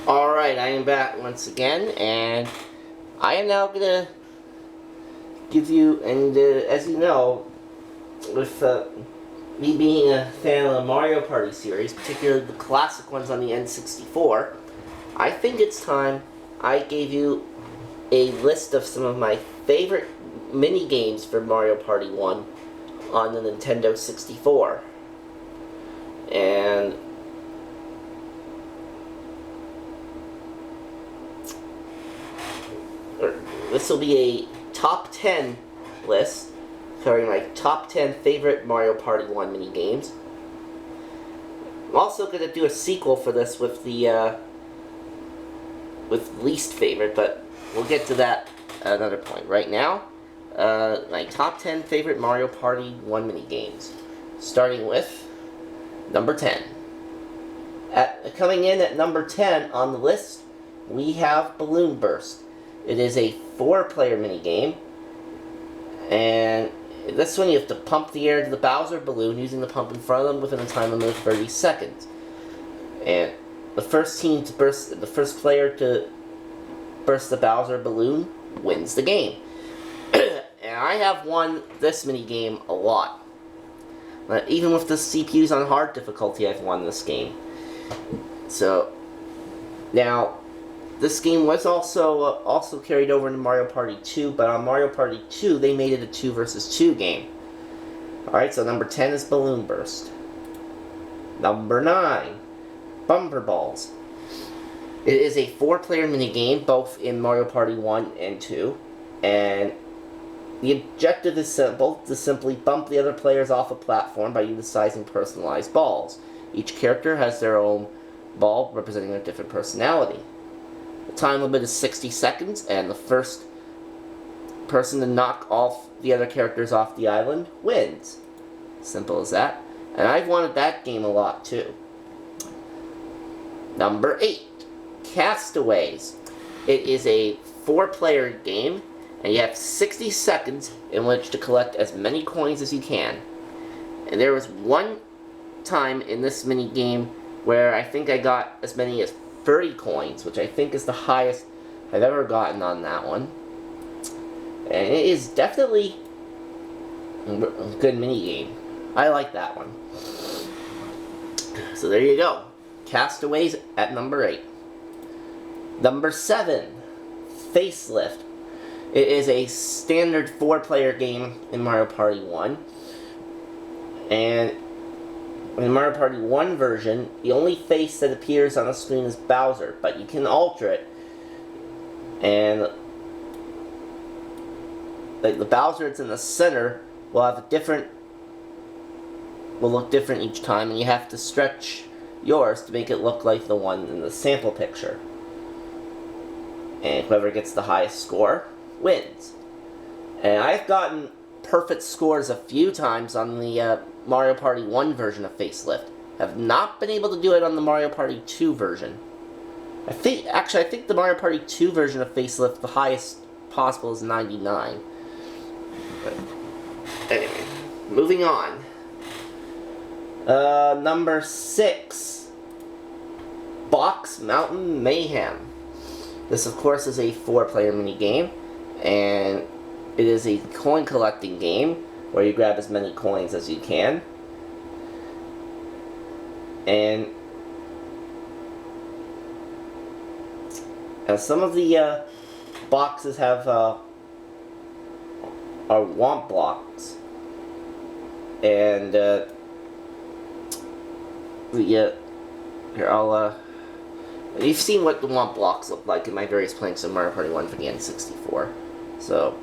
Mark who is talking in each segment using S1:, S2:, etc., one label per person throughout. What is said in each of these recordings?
S1: Alright, I am back once again, and I am now going to give you, and as you know, with me being a fan of the Mario Party series, particularly the classic ones on the N64, I think it's time I gave you a list of some of my favorite mini-games for Mario Party 1 on the Nintendo 64. And this will be a top 10 list covering my top 10 favorite Mario Party 1 mini games. I'm also going to do a sequel for this with the with least favorite, but we'll get to that at another point. Right now, my top 10 favorite Mario Party 1 mini games, starting with number 10. Coming in at number 10 on the list, we have Balloon Burst. It is a 4-player minigame, and this one you have to pump the air to the Bowser balloon using the pump in front of them within a time limit of 30 seconds. And the first player to burst the Bowser balloon wins the game. And I have won this minigame a lot. Even with the CPUs on hard difficulty, I've won this game. So, now, this game was also carried over into Mario Party 2, but on Mario Party 2, they made it a 2 versus 2 game. Alright, so number 10 is Balloon Burst. Number 9, Bumper Balls. It is a 4-player minigame, both in Mario Party 1 and 2, and the objective is simple, to simply bump the other players off a platform by utilizing personalized balls. Each character has their own ball representing a different personality. The time limit is 60 seconds, and the first person to knock off the other characters off the island wins. Simple as that. And I've wanted that game a lot too. Number 8, Castaways. It is a 4-player game, and you have 60 seconds in which to collect as many coins as you can. And there was one time in this mini game where I think I got as many as 30 coins, which I think is the highest I've ever gotten on that one. And it is definitely a good mini game. I like that one. So there you go. Castaways at number 8. Number 7, Facelift. It is a standard 4-player game in Mario Party 1. And in the Mario Party 1 version, the only face that appears on the screen is Bowser, but you can alter it. And like the Bowser that's in the center will look different each time, and you have to stretch yours to make it look like the one in the sample picture. And whoever gets the highest score wins. And I've gotten perfect scores a few times on the Mario Party 1 version of Facelift. Have not been able to do it on the Mario Party 2 version. I think the Mario Party 2 version of Facelift, the highest possible is 99. But anyway, moving on. Number 6, Bosch Mountain Mayhem. This, of course, is a 4-player minigame, and it is a coin collecting game where you grab as many coins as you can. And some of the boxes have are womp blocks, and here you've seen what the womp blocks look like in my various playings of Mario Party 1 for the N64, so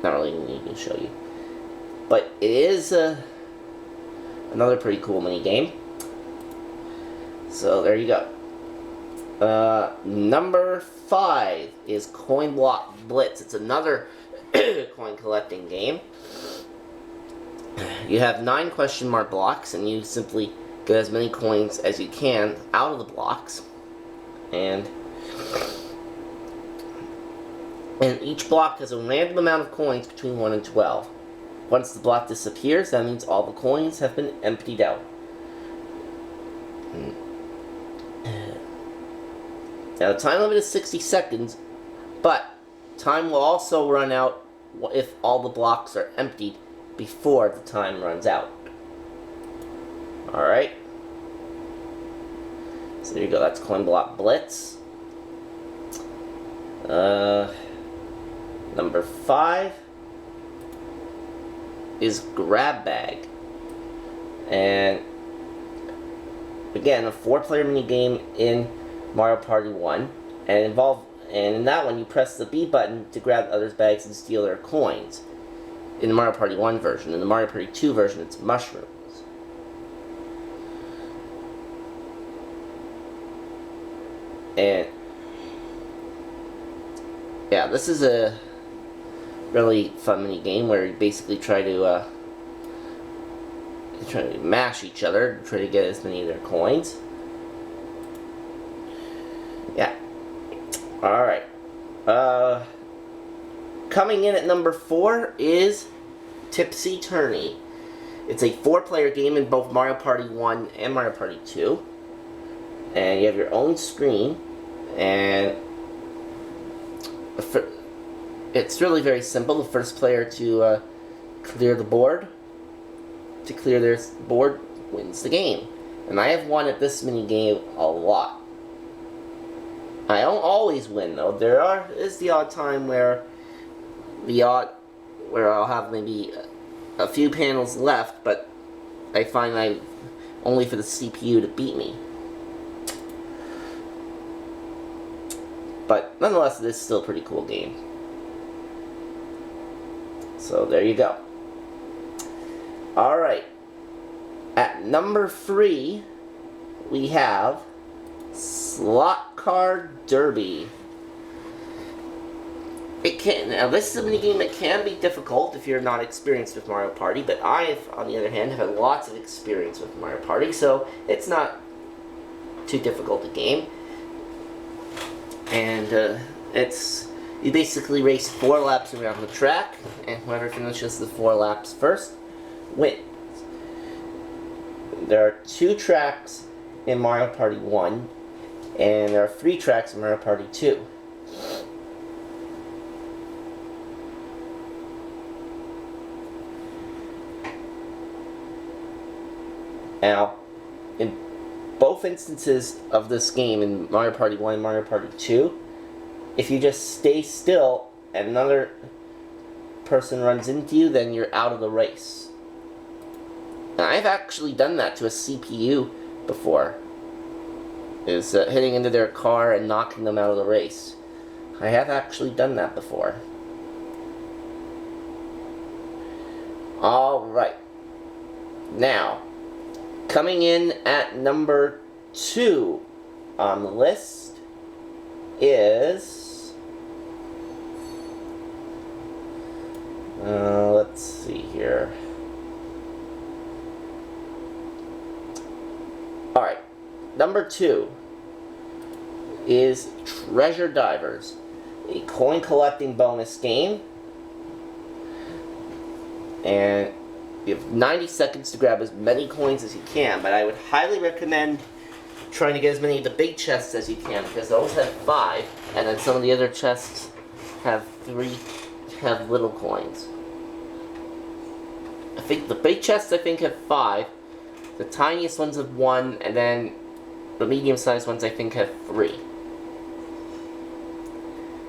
S1: not really need to show you. But it is another pretty cool mini game. So there you go. Number 5 is Coin Block Blitz. It's another coin collecting game. You have 9 question mark blocks, and you simply get as many coins as you can out of the blocks. And each block has a random amount of coins between 1 and 12. Once the block disappears, that means all the coins have been emptied out. Now the time limit is 60 seconds, but time will also run out if all the blocks are emptied before the time runs out. Alright. So there you go, that's Coin Block Blitz. Number 5 is Grab Bag. And again, a 4-player minigame in Mario Party 1. And in that one, you press the B button to grab others' bags and steal their coins. In the Mario Party 1 version. In the Mario Party 2 version, it's mushrooms. And yeah, this is a really fun mini game where you basically try to mash each other to try to get as many of their coins. Yeah. Alright. Coming in at number 4 is Tipsy Tournament. It's a 4-player game in both Mario Party 1 and Mario Party 2. And you have your own screen. And it's really very simple. The first player to clear the board, to clear their board, wins the game. And I have won at this mini game a lot. I don't always win though. There is the odd time where I'll have maybe a few panels left, but I find only for the CPU to beat me. But nonetheless, it is still a pretty cool game. So there you go. Alright. At number 3, we have Slot Card Derby. Now this is a minigame that can be difficult if you're not experienced with Mario Party, but I, on the other hand, have had lots of experience with Mario Party, so it's not too difficult a game. And you basically race 4 laps around the track, and whoever finishes the 4 laps first wins. There are 2 tracks in Mario Party 1, and there are 3 tracks in Mario Party 2. Now, in both instances of this game, in Mario Party 1 and Mario Party 2, if you just stay still and another person runs into you, then you're out of the race. And I've actually done that to a CPU before. Is hitting into their car and knocking them out of the race. I have actually done that before. Alright. Now, coming in at number 2 on the list is... let's see here. Alright, number 2 is Treasure Divers, a coin collecting bonus game. And you have 90 seconds to grab as many coins as you can, but I would highly recommend trying to get as many of the big chests as you can, because those have 5, and then some of the other chests have little coins. I think the big chests have 5, the tiniest ones have 1, and then the medium-sized ones I think have 3.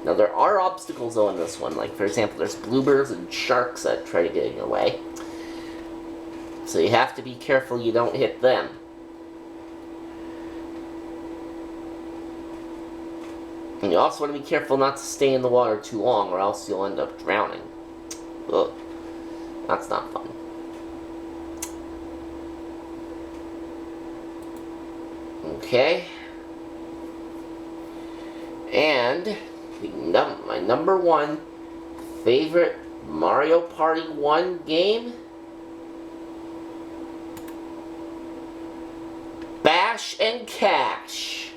S1: Now there are obstacles though in this one, like for example there's bluebirds and sharks that try to get in your way. So you have to be careful you don't hit them. And you also want to be careful not to stay in the water too long, or else you'll end up drowning. Ugh. That's not fun. Okay. And my number 1 favorite Mario Party 1 game, Bosch and Cash.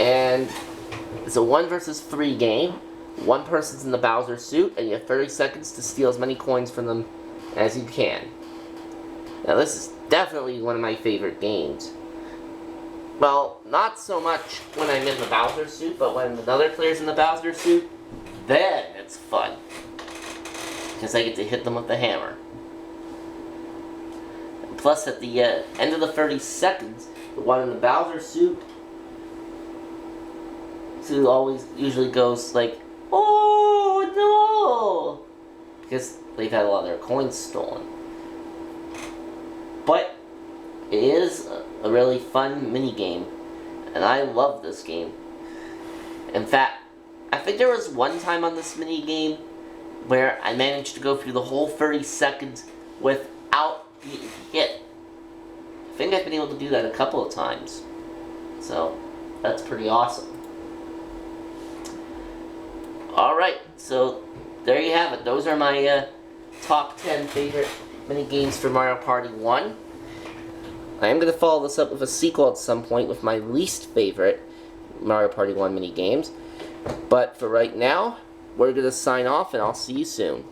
S1: And it's a 1 versus 3 game. One person's in the Bowser suit, and you have 30 seconds to steal as many coins from them as you can. Now this is definitely one of my favorite games. Well, not so much when I'm in the Bowser suit, but when another player's in the Bowser suit, then it's fun. Because I get to hit them with the hammer. And plus, at the end of the 30 seconds, the one in the Bowser suit always usually goes like, "Oh no!" Because they've had a lot of their coins stolen. But it is a really fun mini game, and I love this game. In fact, I think there was one time on this mini game where I managed to go through the whole 30 seconds without being hit. I think I've been able to do that a couple of times. So, that's pretty awesome. Alright, so there you have it. Those are my top 10 favorite mini games for Mario Party 1. I am going to follow this up with a sequel at some point with my least favorite Mario Party 1 mini games. But for right now, we're going to sign off, and I'll see you soon.